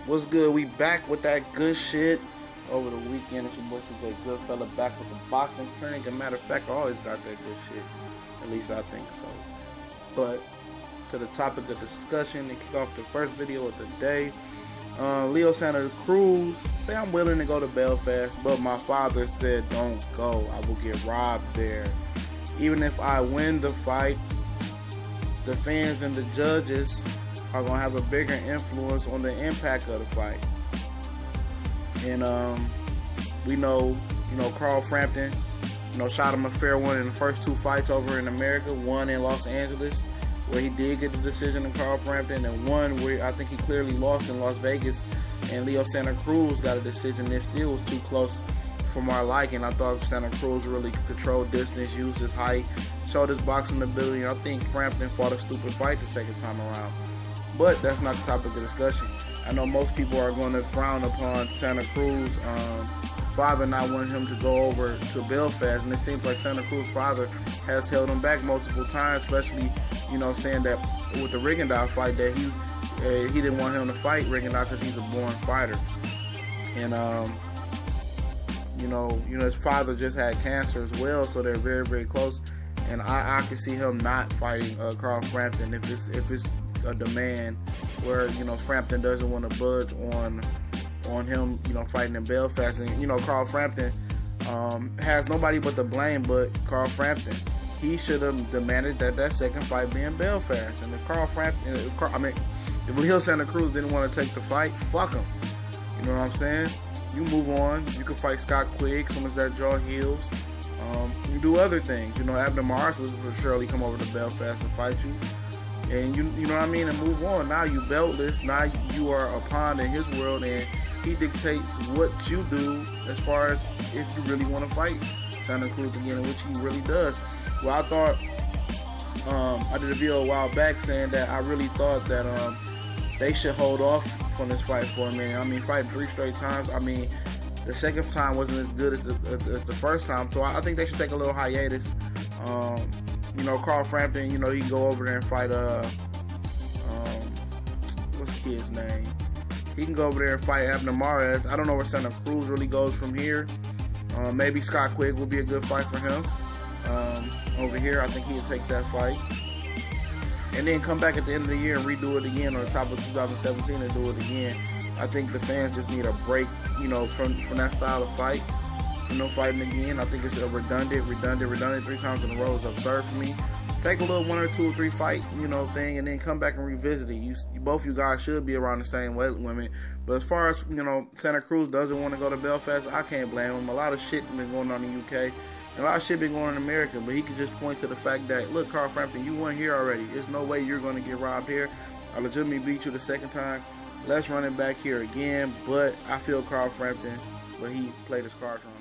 What's good? We back with that good shit over the weekend. It's your boy CJ Goodfella back with the boxing clinic. As a matter of fact, I always got that good shit. At least I think so. But to the topic of discussion and kick off the first video of the day. Leo Santa Cruz say I'm willing to go to Belfast, but my father said don't go. I will get robbed there. Even if I win the fight, the fans and the judges are gonna have a bigger influence on the impact of the fight. And we know, Carl Frampton, shot him a fair one in the first two fights over in America. One in Los Angeles, where he did get the decision in Carl Frampton, and one where I think he clearly lost in Las Vegas, and Leo Santa Cruz got a decision that still was too close for my liking. I thought Santa Cruz really controlled distance, used his height, showed his boxing ability. I think Frampton fought a stupid fight the second time around. But that's not the topic of discussion. I know most people are going to frown upon Santa Cruz father not wanting him to go over to Belfast, and it seems like Santa Cruz father has held him back multiple times, especially, saying that with the Rigondeaux fight that he didn't want him to fight Rigondeaux because he's a born fighter. And his father just had cancer as well, so they're very, very close. And I can see him not fighting Carl Frampton if it's a demand where Frampton doesn't want to budge on him fighting in Belfast. And Carl Frampton has nobody but the blame but Carl Frampton. He should have demanded that second fight be in Belfast. And if Carl Frampton, if Leo Santa Cruz didn't want to take the fight, fuck him. You know what I'm saying? You move on. You can fight Scott Quigg as soon as that jaw heals. You do other things. Abner Morris will surely come over to Belfast and fight you. And you know what I mean, and move on. Now you beltless. Now you are a pawn in his world, and he dictates what you do as far as if you really want to fight Santa Cruz again, which he really does. Well, I thought I did a video a while back saying that I really thought that they should hold off from this fight for a minute. Fighting 3 straight times. The second time wasn't as good as the first time, so I think they should take a little hiatus. Carl Frampton, he can go over there and fight, what's the kid's name? He can go over there and fight Abner Mares. I don't know where Santa Cruz really goes from here. Maybe Scott Quigg will be a good fight for him. Over here, I think he'll take that fight. And then come back at the end of the year and redo it again on the top of 2017 and do it again. I think the fans just need a break, from that style of fight. Fighting again. I think it's a redundant 3 times in a row is absurd for me. Take a little 1 or 2 or 3 fight, thing, and then come back and revisit it. Both you guys should be around the same weight limit. But as far as, Santa Cruz doesn't want to go to Belfast, I can't blame him. A lot of shit been going on in the UK. And a lot of shit been going on in America. But he could just point to the fact that, look, Carl Frampton, you won here already. There's no way you're going to get robbed here. I legitimately beat you the second time. Let's run it back here again. But I feel Carl Frampton, but he played his cards wrong.